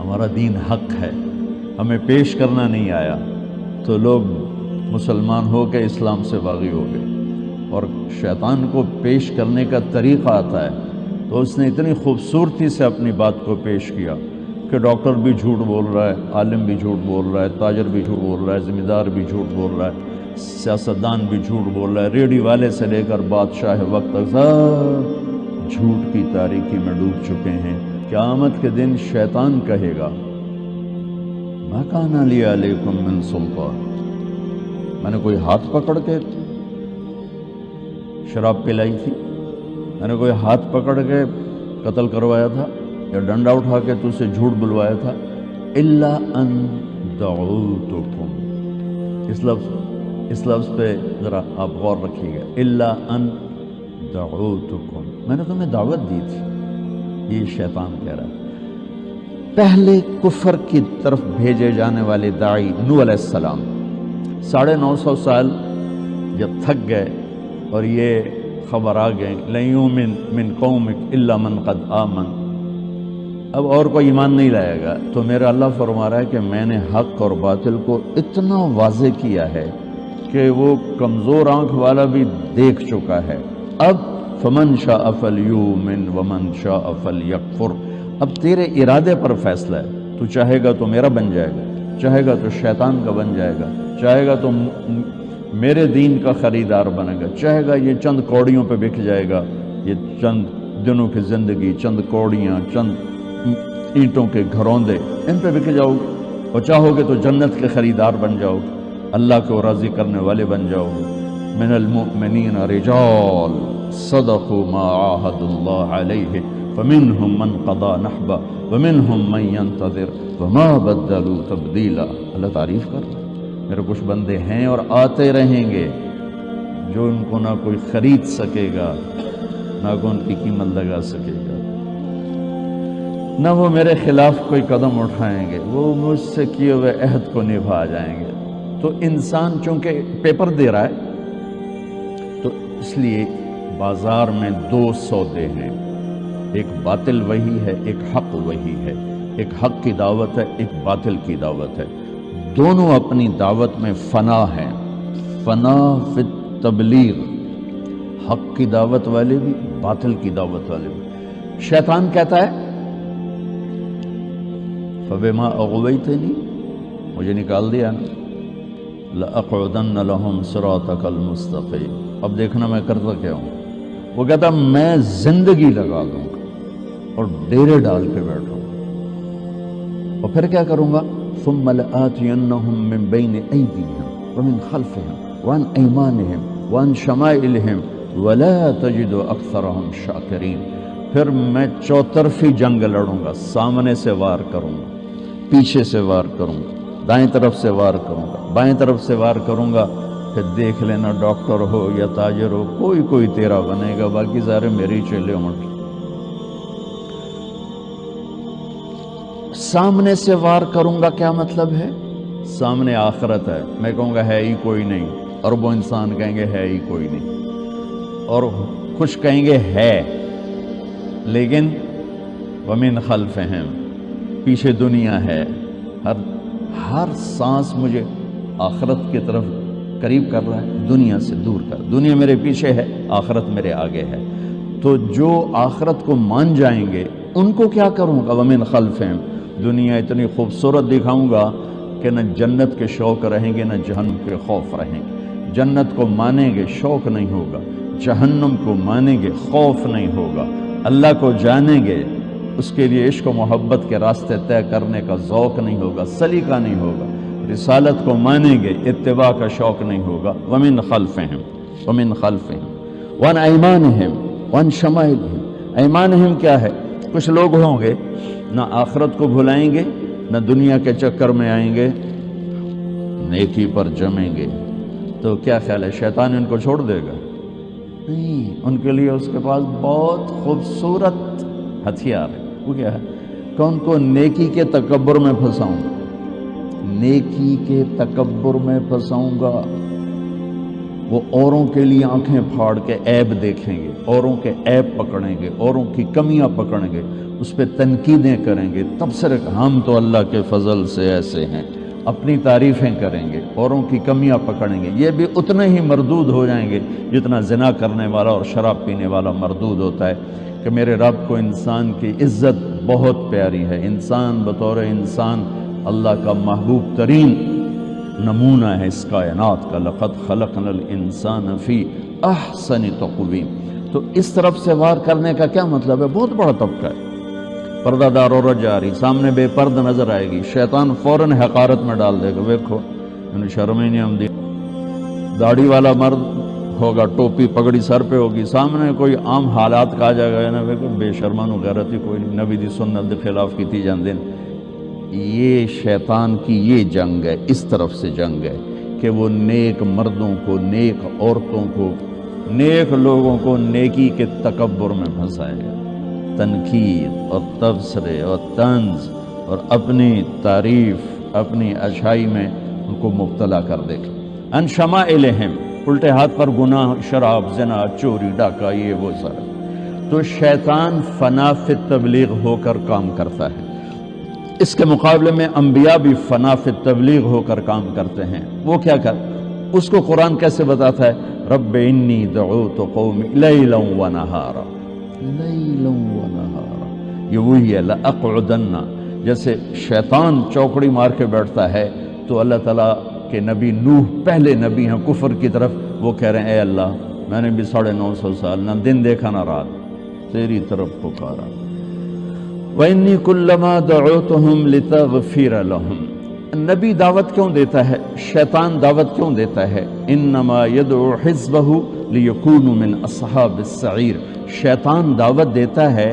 ہمارا دین حق ہے، ہمیں پیش کرنا نہیں آیا، تو لوگ مسلمان ہو کے اسلام سے باغی ہو گئے، اور شیطان کو پیش کرنے کا طریقہ آتا ہے، تو اس نے اتنی خوبصورتی سے اپنی بات کو پیش کیا کہ ڈاکٹر بھی جھوٹ بول رہا ہے، عالم بھی جھوٹ بول رہا ہے، تاجر بھی جھوٹ بول رہا ہے، ذمہ دار بھی جھوٹ بول رہا ہے، سیاستدان بھی جھوٹ بول رہا ہے، ریڈی والے سے لے کر بادشاہ وقت تک سب جھوٹ کی تاریکی میں ڈوب چکے ہیں۔ قیامت کے دن شیطان کہے گا ما کان لی علیکم من سلطان، میں نے کوئی ہاتھ پکڑ کے شراب پلائی تھی، میں نے کوئی ہاتھ پکڑ کے قتل کروایا تھا، یا ڈنڈا اٹھا کے تجھ سے جھوٹ بلوایا تھا؟ الا ان دعوتکم، اس لفظ پہ ذرا آپ غور رکھیے گا، الا ان دعوتکم، میں نے تمہیں دعوت دی تھی، یہ شیطان کہہ رہا ہے۔ پہلے کفر کی طرف بھیجے جانے والے داعی نوح علیہ السلام 950 سال جب تھک گئے اور یہ خبر آ گئی لن یؤمن من قومک الا من قد آمن، اب اور کوئی ایمان نہیں لائے گا، تو میرا اللہ فرما رہا ہے کہ میں نے حق اور باطل کو اتنا واضح کیا ہے کہ وہ کمزور آنکھ والا بھی دیکھ چکا ہے۔ اب فمن شاء فلیؤمن ومن شاء فلیکفر، اب تیرے ارادے پر فیصلہ ہے، تو چاہے گا تو میرا بن جائے گا، چاہے گا تو شیطان کا بن جائے گا، چاہے گا تو میرے دین کا خریدار بنے گا، چاہے گا یہ چند کوڑیوں پہ بک جائے گا، یہ چند دنوں کی زندگی، چند کوڑیاں، چند اینٹوں کے گھروندے، ان پہ بک جاؤ گے، اور چاہو گے تو جنت کے خریدار بن جاؤ گے، اللہ کو راضی کرنے والے بن جاؤ گے۔ من المؤمنین رجال صدقوا ما عاہدوا اللہ علیہ فمنہم من قضى نحبہ ومنہم من ينتظر وما بدلوا تبدیلا۔ اللہ تعریف کر رہا ہے، میرے کچھ بندے ہیں اور آتے رہیں گے جو ان کو نہ کوئی خرید سکے گا، نہ کوئی ان کی قیمت لگا سکے گا، نہ وہ میرے خلاف کوئی قدم اٹھائیں گے، وہ مجھ سے کیے ہوئے عہد کو نبھا جائیں گے۔ تو انسان چونکہ پیپر دے رہا ہے، تو اس لیے بازار میں دو سودے ہیں، ایک باطل وہی ہے، ایک حق وہی ہے، ایک حق کی دعوت ہے، ایک باطل کی دعوت ہے، دونوں اپنی دعوت میں فنا ہیں، فنا فی التبلیغ، حق کی دعوت والے بھی، باطل کی دعوت والے بھی۔ شیطان کہتا ہے فبما اغویتنی، مجھے نکال دیا نا، لأقعدن لهم صراطک المستقیم، اب دیکھنا میں کرتا کیا ہوں۔ وہ کہتا میں زندگی لگا دوں گا اور ڈیرے ڈال کے بیٹھوں گا، اور پھر کیا کروں گا؟ ثم لآتینہم من بین ایدیہم ومن خلفہم وعن ایمانہم وعن شمائلہم ولا تجد اکثرہم شاکرین، پھر میں چوطرفی جنگ لڑوں گا، سامنے سے وار کروں گا، پیچھے سے وار کروں گا، دائیں طرف سے وار کروں گا، بائیں طرف سے وار کروں گا، پھر دیکھ لینا ڈاکٹر ہو یا تاجر ہو، کوئی تیرا بنے گا، باقی سارے میری چیلے ہوں۔ سامنے سے وار کروں گا کیا مطلب ہے؟ سامنے آخرت ہے، میں کہوں گا ہے ہی کوئی نہیں، اربوں انسان کہیں گے ہے ہی کوئی نہیں، اور کچھ کہیں گے ہے، لیکن ومن خلفہم، پیچھے دنیا ہے، ہر سانس مجھے آخرت کی طرف قریب کر رہا ہے، دنیا سے دور کر، دنیا میرے پیچھے ہے، آخرت میرے آگے ہے۔ تو جو آخرت کو مان جائیں گے ان کو کیا کروں گا؟ ومن خلفہم، دنیا اتنی خوبصورت دکھاؤں گا کہ نہ جنت کے شوق رہیں گے نہ جہنم کے خوف رہیں گے، جنت کو مانیں گے شوق نہیں ہوگا، جہنم کو مانیں گے خوف نہیں ہوگا، اللہ کو جانیں گے اس کے لیے عشق و محبت کے راستے طے کرنے کا ذوق نہیں ہوگا، سلیقہ نہیں ہوگا، رسالت کو مانیں گے اتباع کا شوق نہیں ہوگا۔ ومن خلفہم وعن ایمانہم وعن شمائلہم، ایمانہم کیا ہے؟ کچھ لوگ ہوں گے نہ آخرت کو بھلائیں گے نہ دنیا کے چکر میں آئیں گے، نیکی پر جمیں گے، تو کیا خیال ہے شیطان ان کو چھوڑ دے گا؟ نہیں، ان کے لیے اس کے پاس بہت خوبصورت ہتھیار ہے، وہ کیا ہے کہ ان کو نیکی کے تکبر میں پھنساؤں گا، نیکی کے تکبر میں پھنساؤں گا۔ وہ اوروں کے لیے آنکھیں پھاڑ کے عیب دیکھیں گے، اوروں کے عیب پکڑیں گے، اوروں کی کمیاں پکڑیں گے، اس پہ تنقیدیں کریں گے، تبصرے ہم تو اللہ کے فضل سے ایسے ہیں، اپنی تعریفیں کریں گے، اوروں کی کمیاں پکڑیں گے، یہ بھی اتنے ہی مردود ہو جائیں گے جتنا زنا کرنے والا اور شراب پینے والا مردود ہوتا ہے کہ میرے رب کو انسان کی عزت بہت پیاری ہے، انسان بطور انسان اللہ کا محبوب ترین نمونہ ہے اس کائنات کا، لقد خلقنا الانسان فی احسن تقویم۔ تو اس طرف سے وار کرنے کا کیا مطلب ہے؟ بہت بڑا طبقہ ہے، پردہ دار عورت جا رہی، سامنے بے پرد نظر آئے گی، شیطان فوراً حقارت میں ڈال دے گا، دیکھو انہیں شرم ہی نہیں آمدی۔ داڑھی والا مرد ہوگا، ٹوپی پگڑی سر پہ ہوگی، سامنے کوئی عام حالات کا جائے گا نا، دیکھو بے شرمان غیرت ہی کوئی نہیں، نبی دی سنت دے خلاف کیتی جاندے۔ یہ شیطان کی یہ جنگ ہے، اس طرف سے جنگ ہے کہ وہ نیک مردوں کو، نیک عورتوں کو، نیک لوگوں کو نیکی کے تکبر میں پھنسائے گا، تنقید اور تبصرے اور طنز اور اپنی تعریف، اپنی اچھائی میں ان کو مبتلا کر دے گا۔ ان شمائلہم، الٹے ہاتھ پر گناہ، شراب، زنا، چوری، ڈاکہ، یہ وہ سارا۔ تو شیطان فنا فی تبلیغ ہو کر کام کرتا ہے، اس کے مقابلے میں انبیاء بھی فنا فی تبلیغ ہو کر کام کرتے ہیں۔ وہ کیا کر، اس کو قرآن کیسے بتاتا ہے؟ رب انی دعوت قومی لیلا ونہارا، لیلا ونہارا، یہ وہی ہے لأقعدن۔ جیسے شیطان چوکڑی مار کے بیٹھتا ہے تو اللہ تعالیٰ کہ نبی نوح پہلے نبی ہیں کفر کی طرف، وہ کہہ رہے ہیں اے اللہ میں نے بھی 950 سال نہ دن دیکھا نہ رات تیری طرف پکارا۔ وَإِنِّي كُلَّمَا دَعَوْتُهُمْ لِتَغْفِرَ لَهُمْ۔ نبی دعوت کیوں دیتا ہے؟ شیطان دعوت کیوں دیتا ہے؟ انما يدعو حزبه ليكونوا من اصحاب السعیر۔ شیطان دعوت دیتا ہے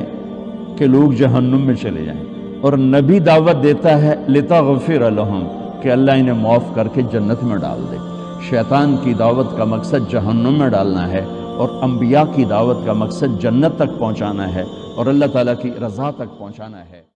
کہ لوگ جہنم میں چلے جائیں، اور نبی دعوت دیتا ہے لِتَغْفِرَ لَهُمْ، کہ اللہ انہیں معاف کر کے جنت میں ڈال دے۔ شیطان کی دعوت کا مقصد جہنم میں ڈالنا ہے، اور انبیاء کی دعوت کا مقصد جنت تک پہنچانا ہے اور اللہ تعالیٰ کی رضا تک پہنچانا ہے۔